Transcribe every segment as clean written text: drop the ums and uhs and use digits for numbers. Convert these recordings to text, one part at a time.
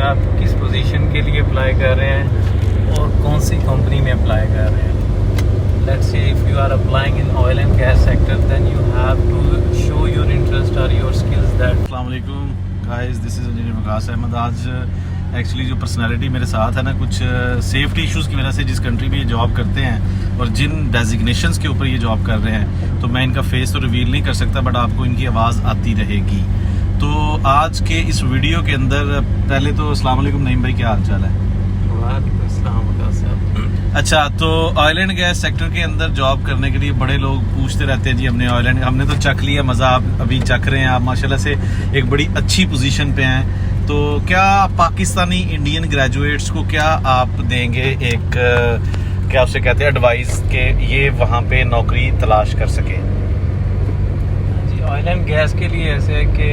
आप किस पोजीशन के लिए अप्लाई कर रहे हैं और कौन सी कंपनी में अप्लाई कर रहे हैं। Let's say if you are applying in oil and gas sector then you have to show your interest और योर स्किल्स दैट। अस्सलाम वालेकुम guys, this is engineer Waqas Ahmed. आज एक्चुअली जो पर्सनालिटी मेरे साथ है ना, कुछ सेफ्टी इश्यूज़ की वजह से जिस कंट्री में ये जॉब करते हैं और जिन डेजिग्नेशंस के ऊपर ये जॉब कर रहे हैं, तो मैं इनका फेस तो रिवील नहीं कर सकता, बट आपको इनकी आवाज़ आती रहेगी। तो आज के इस वीडियो के अंदर पहले तो अस्सलाम वालेकुम नईम भाई, क्या हाल चाल है? वालेकुम अस्सलाम वकास साहब। अच्छा, तो ऑयल एंड गैस सेक्टर के अंदर जॉब करने के लिए बड़े लोग पूछते रहते हैं जी हमने तो चख लिया मज़ा, आप अभी चख रहे हैं, आप माशाल्लाह से एक बड़ी अच्छी पोजीशन पे हैं। तो क्या पाकिस्तानी इंडियन ग्रेजुएट्स को क्या आप देंगे एक क्या उसे कहते हैं एडवाइस के ये वहाँ पे नौकरी तलाश कर सके? जी, ऑयल एंड गैस के लिए ऐसे है कि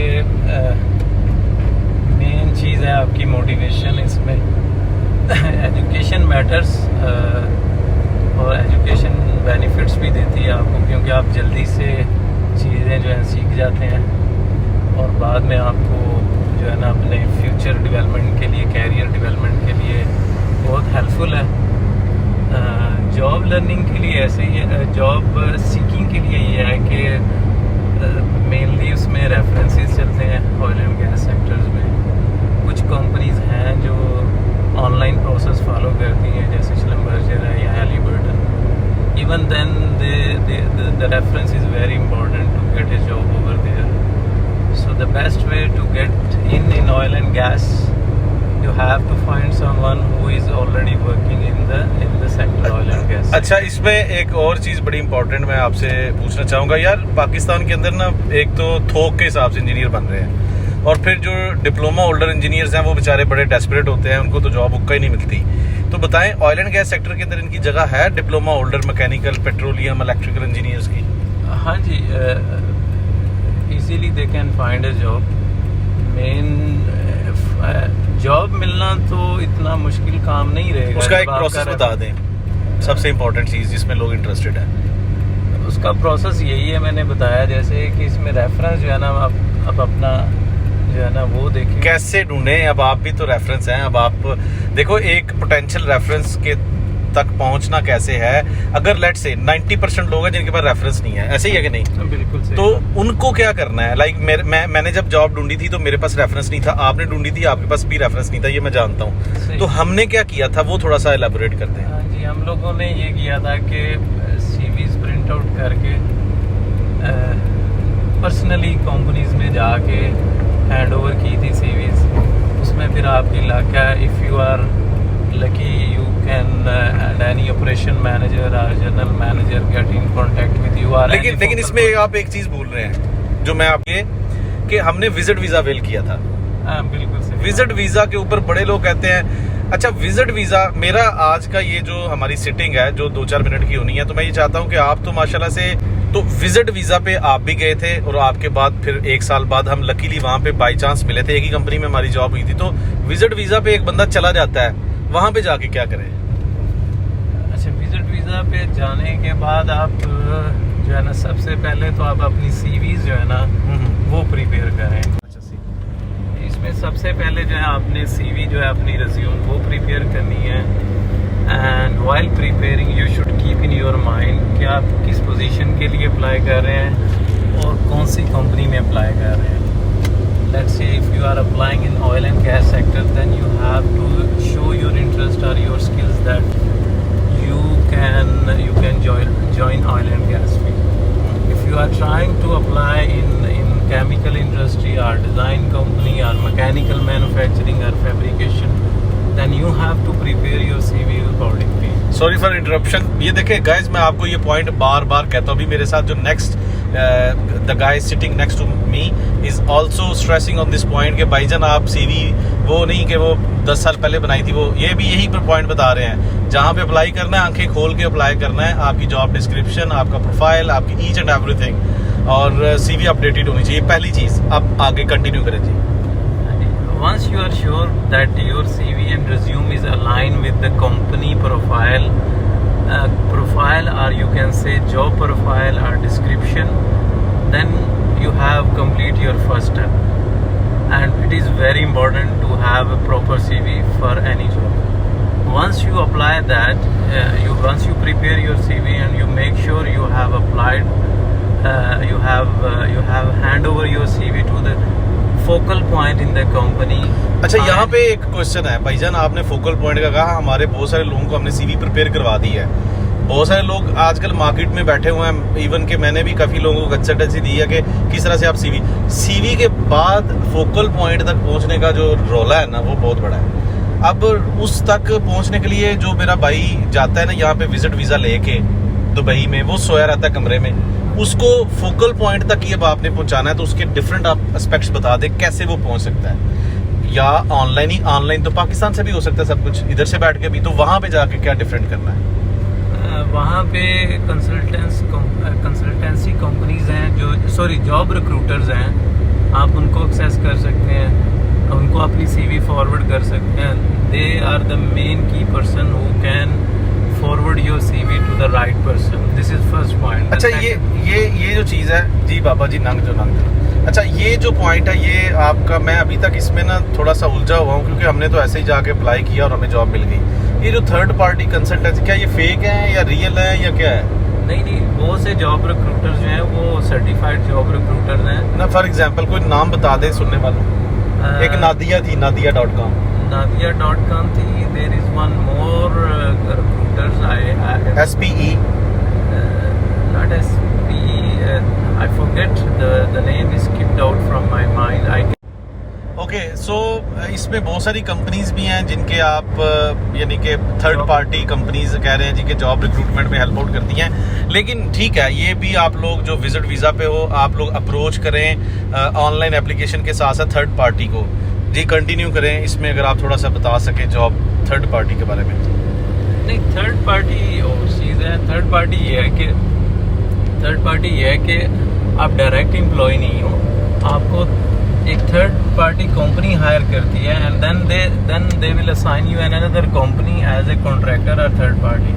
मेन चीज़ है आपकी मोटिवेशन। इसमें एजुकेशन मैटर्स और एजुकेशन बेनिफिट्स भी देती है आपको, क्योंकि आप जल्दी से चीज़ें जो है सीख जाते हैं और बाद में आपको जो है ना अपने फ्यूचर डेवलपमेंट के लिए, कैरियर डेवलपमेंट के लिए बहुत हेल्पफुल है। जॉब लर्निंग के लिए ऐसे ही है, जॉब सीकिंग के लिए ये है कि मेनली उसमें रेफरेंसेस चलते हैं ऑयल एंड गैस सेक्टर्स में। कुछ कंपनीज हैं जो ऑनलाइन प्रोसेस फॉलो करती हैं, जैसे श्लम्बर्जर है या Halliburton. Even then the reference is very important to get a job over there. So the best way to get in oil and gas, you have to find someone who is already working in the sector oil and gas. अच्छा, इसमें एक और चीज़ बड़ी important मैं आपसे पूछना चाहूँगा यार, पाकिस्तान के अंदर ना एक तो थोक के हिसाब से इंजीनियर बन रहे हैं, और फिर जो डिप्लोमा होल्डर इंजीनियर्स हैं वो बेचारे बड़े डेस्परेट होते हैं, उनको तो जॉब उक्का ही नहीं मिलती। तो बताएं, ऑयल एंड गैस सेक्टर के अंदर इनकी जगह है diploma holder, mechanical, petroleum, electrical engineers की? हाँ जी, easily they can find a job. Main job मिलना तो इतना मुश्किल काम नहीं रहेगा। उसका एक प्रोसेस बता दें, सबसे इम्पोर्टेंट चीज़ जिसमें लोग इंटरेस्टेड हैं। उसका प्रोसेस यही है, मैंने बताया जैसे कि इसमें रेफरेंस जो है ना अब अपना जो है ना वो देखें कैसे ढूंढें। अब आप भी तो रेफरेंस हैं, अब आप देखो एक पोटेंशियल रेफरेंस के तक पहुंचना कैसे है। अगर लेट्स से 90% लोग हैं जिनके पास रेफरेंस नहीं है, ऐसे ही है कि नहीं? बिल्कुल सही। तो उनको क्या करना है? लाइक मैंने जब जॉब ढूंढी थी तो मेरे पास रेफरेंस नहीं था, आपने ढूंढी थी आपके पास भी रेफरेंस नहीं था, ये मैं जानता हूँ। तो हमने क्या किया था वो थोड़ा सा एलैबोरेट करते हैं। हाँ जी, हम लोगों ने ये किया था कि सीवीज प्रिंट आउट करके पर्सनली कंपनीज में जाके हैंड ओवर की थी सीवीज। उसमें फिर आपकी लक है, if you are lucky you can and any operation manager or general manager get in contact with you। लेकिन इसमें आप एक चीज भूल रहे हैं जो मैं आपके कि हमने विजिट वीजा वेल किया था। हाँ बिल्कुल सही। विजिट वीजा के ऊपर बड़े लोग कहते हैं अच्छा विजिट वीजा, मेरा आज का ये जो हमारी सिटिंग है जो 2-4 मिनट की होनी है, तो मैं ये चाहता हूँ कि आप तो माशाल्लाह से तो विजिट वीजा पे आप भी गए थे और आपके बाद फिर 1 साल बाद हम लकीली वहाँ पे बाई चांस मिले थे, एक ही कंपनी में हमारी जॉब हुई थी। तो विजिट वीजा पे एक बंदा चला जाता है, वहाँ पे जाके क्या करें? अच्छा, विजिट वीज़ा पे जाने के बाद आप जो है ना सबसे पहले तो आप अपनी सीवीज जो है ना वो प्रिपेयर करें। अच्छा, इसमें सबसे पहले जो है आपने सीवी जो है अपनी रिज्यूम वो प्रिपेयर करनी है। And while preparing you should keep in your mind कि आप किस पोजीशन के लिए अप्लाई कर रहे हैं और कौन सी कंपनी में अप्लाई कर रहे हैं। Let's say if you are applying in oil and gas sector, then you have to show your interest or your skills that you can join oil and gas field. If you are trying to apply in chemical industry or design company or mechanical manufacturing or fabrication, then you have to prepare your CV accordingly. Sorry for interruption. ये देखें guys, मैं आपको ये point बार बार कहता हूँ। अभी मेरे साथ जो next the guy sitting next to me is also stressing on this point कि भाईजान आप सीवी वो नहीं कि वो 10 साल पहले बनाई थी, वो ये भी यही पर पॉइंट बता रहे हैं। जहाँ पे अप्लाई करना है आंखें खोल के अप्लाई करना है, आपकी जॉब डिस्क्रिप्शन, आपका प्रोफाइल, आपकी ईच एंड एवरीथिंग, और सीवी अपडेटेड होनी चाहिए। पहली चीज़। आप आगे कंटिन्यू करें जी। Once you are sure that your CV and resume is aligned with the company profile, or you can say job profile or description, then you have complete your first step. and it is very important to have a proper CV for any job. Once you apply that, once you prepare your CV and you make sure you have applied, you have hand over your CV to the focal point in the company. अच्छा, यहाँ पे एक question है भाईजान, आपने focal point का कहा, हमारे बहुत सारे लोगों को हमने सीवी प्रिपेयर करवा दी है। बहुत सारे लोग आजकल मार्केट में बैठे हुए हैं, इवन के मैंने भी काफ़ी लोगों को कंसल्टेंसी दी है कि किस तरह से आप सीवी के बाद फोकल पॉइंट तक पहुंचने का जो रोला है ना, वो बहुत बड़ा है। अब उस तक पहुंचने के लिए जो मेरा भाई जाता है ना यहाँ पे विजिट वीज़ा लेके दुबई में, वो सोया रहता है कमरे में, उसको फोकल पॉइंट तक ही अब आपने पहुंचाना है, तो उसके डिफरेंट आप एस्पेक्ट्स बता दें कैसे वो पहुंच सकता है। या ऑनलाइन तो पाकिस्तान से भी हो सकता है सब कुछ, इधर से बैठ के भी, तो वहाँ पे जाके क्या डिफरेंट करना है? वहाँ पे कंसल्टेंसी कंपनीज हैं, जो जॉब रिक्रूटर्स हैं, आप उनको एक्सेस कर सकते हैं, उनको अपनी सीवी फॉरवर्ड कर सकते हैं। They are the main key person who can forward your CV to the right person. This is first point. अच्छा, ये जो चीज़ है जी बाबा जी, नंग जो अच्छा, ये जो पॉइंट है ये आपका, मैं अभी तक इसमें ना थोड़ा सा उलझा हुआ हूँ, क्योंकि हमने तो ऐसे ही जाके अप्लाई किया और हमें जॉब मिल गई। ये जो थर्ड पार्टी कंसल्टेंसी, क्या ये फेक है या रियल है या क्या है? नहीं, बहुत से जॉब रिक्रूटर्स जो हैं वो सर्टिफाइड जॉब रिक्रूटर्स हैं ना। फॉर एग्जांपल कोई नाम बता दें सुनने वालों। एक नादिया थी, nadia.com थी। There is one more recruiters, SPE, not SPE, I forget the name is skipped out from my mind. Okay, so इसमें बहुत सारी कंपनीज भी हैं जिनके आप यानी कि थर्ड पार्टी कंपनीज कह रहे हैं जिनके जॉब रिक्रूटमेंट में हेल्प आउट करती हैं। लेकिन ठीक है, ये भी आप लोग जो विजिट वीज़ा पे हो, आप लोग अप्रोच करें ऑनलाइन एप्लीकेशन के साथ साथ थर्ड पार्टी को। जी कंटिन्यू करें इसमें, अगर आप थोड़ा सा बता सकें जॉब थर्ड पार्टी के बारे में। नहीं, थर्ड पार्टी और चीज़ है। थर्ड पार्टी ये है कि आप डायरेक्ट एम्प्लॉय नहीं हो, आपको एक थर्ड पार्टी कंपनी हायर करती है, and then they will assign you another company as a contractor और third party.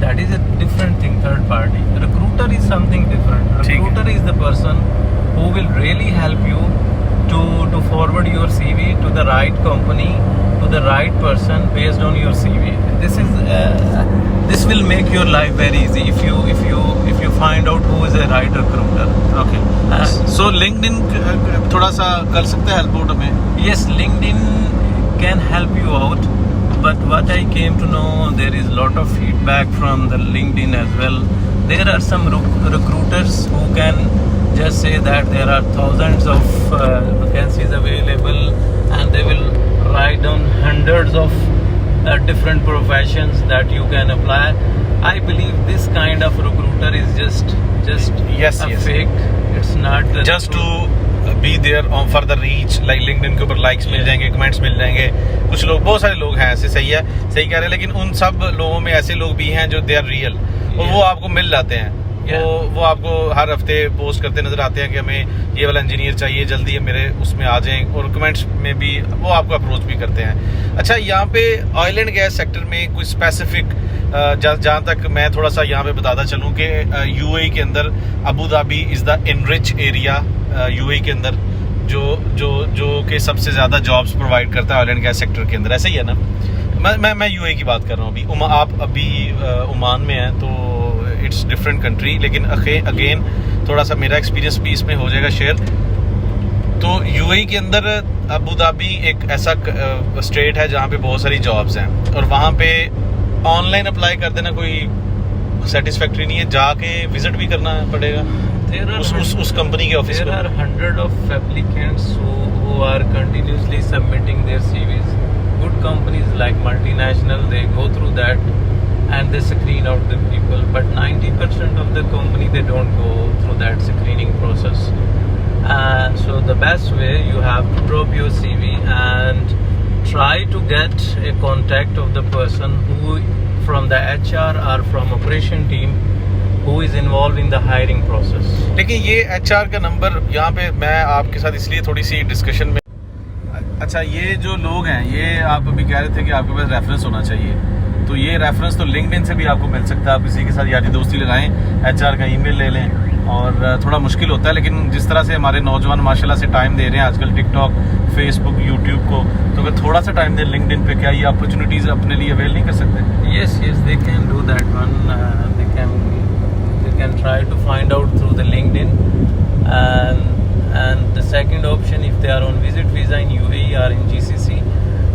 That is a different thing. Third party recruiter is something different. Recruiter is the person who will really help you to forward your CV to the right company, to the right person based on your CV. This will make your life very easy if you find out who is a right recruiter. Okay. So LinkedIn थोड़ा सा कर सकते हैं help out हमें? Yes, LinkedIn can help you out, but what I came to know, there is lot of feedback from the LinkedIn as well. There are some recruiters who can just say that there are thousands of vacancies available, and they will write down hundreds of different professions that you can apply. I believe this kind of recruiter is just yes. fake. It's not the just to be there on for the reach, like LinkedIn के ऊपर likes मिल जाएंगे, comments मिल जाएंगे। कुछ लोग, बहुत सारे लोग हैं ऐसे, सही है, सही कह रहे हैं, लेकिन उन सब लोगों में ऐसे लोग भी हैं जो दे आर रियल, और वो आपको मिल जाते हैं। वो आपको हर हफ्ते पोस्ट करते नजर आते हैं कि हमें ये वाला इंजीनियर चाहिए, जल्दी मेरे उसमें आ जाएं, और कमेंट्स में भी वो आपको अप्रोच भी करते हैं। अच्छा, यहाँ पे ऑयल एंड गैस सेक्टर में कोई स्पेसिफिक, जहाँ तक मैं थोड़ा सा यहाँ पे बताता चलूँ कि यूएई के अंदर Abu Dhabi is the enrich area UAE के अंदर, जो कि सबसे ज़्यादा जॉब्स प्रोवाइड करता है ऑयल एंड गैस सेक्टर के अंदर, ऐसा ही है ना? मैं यूएई की बात कर रहा हूँ अभी। आप अभी ओमान में हैं तो इट्स डिफरेंट कंट्री, लेकिन अगेन थोड़ा सा मेरा एक्सपीरियंस भी इसमें हो जाएगा शेयर। तो यूएई के अंदर अबू धाबी एक ऐसा स्टेट है जहाँ पे बहुत सारी जॉब्स हैं, और वहाँ पे ऑनलाइन अप्लाई कर देना कोई सेटिस्फैक्ट्री नहीं है, जाके विजिट भी करना पड़ेगा उस कंपनी के ऑफिस में। There are hundred of applicants who are continuously submitting their CVs. Good companies like multinational, they go through that and they screen out the people, but 90% of the company, they don't go through that screening process. So the best way, you have to drop your CV and try to get a contact of the person who from the HR or from operation team who is involved in the hiring process. लेकिन ये HR का number यहाँ पे मैं आपके साथ इसलिए थोड़ी सी डिस्कशन में, अच्छा ये जो लोग हैं, ये आप अभी कह रहे थे कि आपके पास रेफरेंस होना चाहिए, तो ये रेफरेंस तो लिंक्डइन से भी आपको मिल सकता है। आप किसी के साथ यारी दोस्ती लगाएं, HR का ईमेल ले लें, और थोड़ा मुश्किल होता है, लेकिन जिस तरह से हमारे नौजवान माशाल्लाह से टाइम दे रहे हैं आजकल टिकटॉक, फेसबुक, यूट्यूब को, तो अगर थोड़ा सा टाइम दें लिंक्डइन पे, क्या ये अपॉर्चुनिटीज़ अपने लिए अवेल नहीं कर सकते? Yes, they can do that one. They can try to find out through the LinkedIn, and the second option, if they are on visit visa in UAE or in GCC,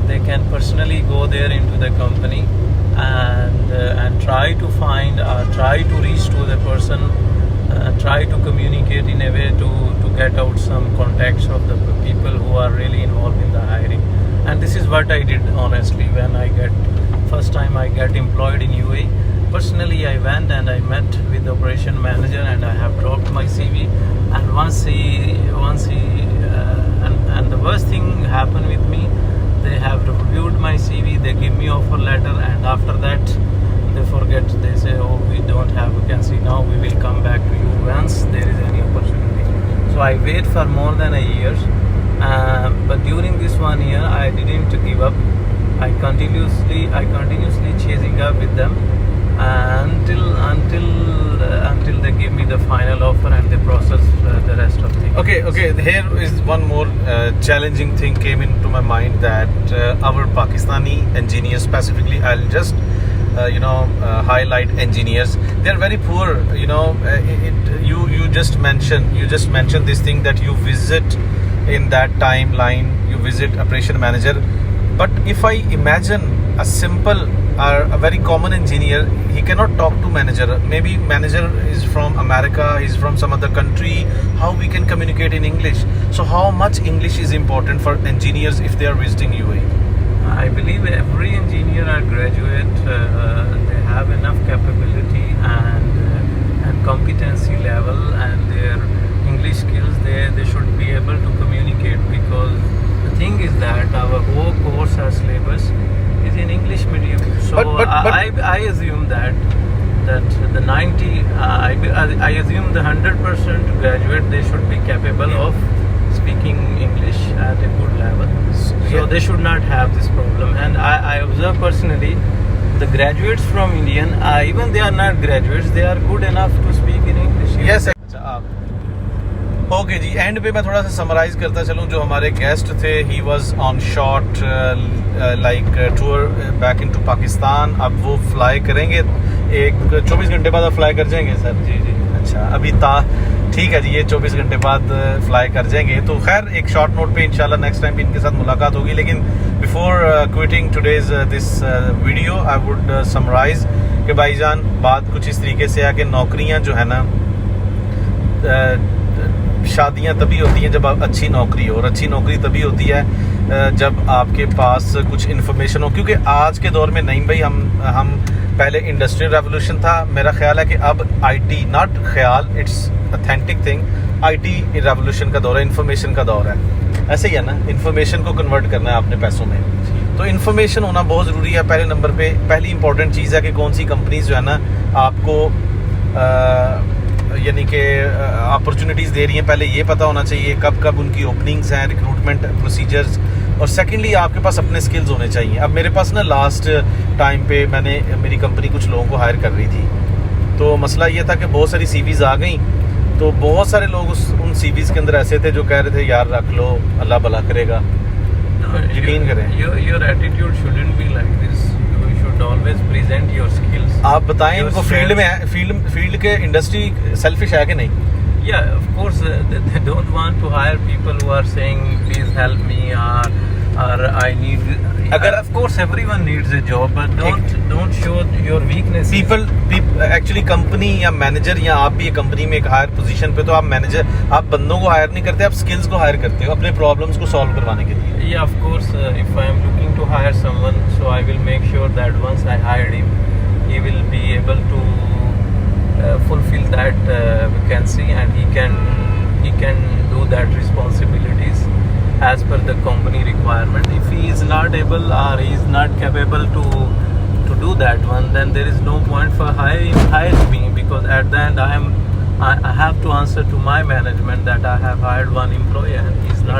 they can personally go there into the company and try to find or try to reach to the person, try to communicate in a way to get out some contacts of the people who are really involved in the hiring. And this is what I did honestly when first time I got employed in UAE. Personally, I went and I met with the operation manager and I have dropped my CV. And once he and the worst thing happened with me, they have reviewed my CV, they give me offer letter, and after that they forget. They say, oh, we don't have vacancy now, we will come back to you once there is any opportunity. So I wait for more than a year, but during this 1 year I didn't give up. I continuously chasing up with them until they give me the final offer and they process the rest of things. Okay, here is one more challenging thing came into my mind, that our Pakistani engineers specifically, I'll just highlight engineers, they're very poor. You just mentioned this thing that you visit in that timeline, you visit operation manager. But if I imagine a simple or a very common engineer, he cannot talk to manager. Maybe manager is from America, is from some other country. How we can communicate in English? So how much English is important for engineers if they are visiting UAE? I believe every engineer or graduate, they have enough capability and competency level, and their English skills, they should be able to communicate, because the thing is that our whole course or syllabus is in English medium. So But I assume that the 90, I assume the 100% graduate, they should be capable of speaking English at a good level. So they should not have this problem. And I observe personally, the graduates from Indian, even they are not graduates, they are good enough to speak in English. Yes. Okay जी, end पे मैं थोड़ा सा summarise करता चलूँ. जो हमारे guest थे, he was on short like tour back into Pakistan. अब वो फ्लाई करेंगे, एक 24 घंटे बाद आप फ्लाई कर जाएंगे सर? जी. अच्छा, अभी ठीक है जी, ये 24 घंटे बाद फ्लाई कर जाएंगे. तो खैर, एक शॉर्ट नोट पे इंशाल्लाह नेक्स्ट टाइम भी इनके साथ मुलाकात होगी. लेकिन before quitting today's this video, I would summarise कि भाईजान, बात कुछ इस तरीके से है कि नौकरियां जो है ना, शादियां तभी होती हैं जब अच्छी नौकरी हो, और अच्छी नौकरी तभी होती है जब आपके पास कुछ इन्फॉर्मेशन हो. क्योंकि आज के दौर में नहीं भाई, हम पहले इंडस्ट्रियल रेवोल्यूशन था. मेरा ख्याल है कि अब आईटी, नॉट ख्याल, it's authentic thing, IT revolution का दौर है, इन्फॉर्मेशन का दौर है. ऐसे ही है ना, इन्फॉर्मेशन को कन्वर्ट करना है आपने पैसों में. तो इन्फॉर्मेशन होना बहुत ज़रूरी है. पहले नंबर पे पहली इंपॉर्टेंट चीज़ है कि कौन सी कंपनीज जो है ना आपको यानी कि अपॉर्चुनिटीज़ दे रही हैं. पहले ये पता होना चाहिए कब उनकी ओपनिंग्स हैं, रिक्रूटमेंट प्रोसीजर्स. और सेकेंडली, आपके पास अपने स्किल्स होने चाहिए. अब मेरे पास ना लास्ट टाइम पे मेरी कंपनी कुछ लोगों को हायर कर रही थी. तो मसला ये था कि बहुत सारी सीवीज़ आ गई. तो बहुत सारे लोग उन सीवीज़ के अंदर ऐसे थे जो कह रहे थे, यार रख लो, अल्लाह भला करेगा. यकीन करें, your attitude shouldn't be like this. You should always present your skills. आप बताएं, इनको फील्ड में है, फील्ड के इंडस्ट्री सेल्फिश है कि नहीं? Yeah, of course, they don't want to hire people who are saying, please help me, or I need. Of course, everyone needs a job, but don't show your weakness. People actually company या manager, या आप भी एक company में एक higher position पे, तो आप मैनेजर, आप बंदों को हायर नहीं करते, आप स्किल्स को हायर करते हो अपने प्रॉब्लम्स को सॉल्व करवाने के लिए. Yeah, of course, if I am looking to hire someone, so I will make sure that once I hired him, he will be able to fulfill that vacancy, and he can do that responsibilities as per the company requirement. If he is not able or he is not capable to do that one, then there is no point for hiring me, because at the end I have to answer to my management that I have hired one employee and he is not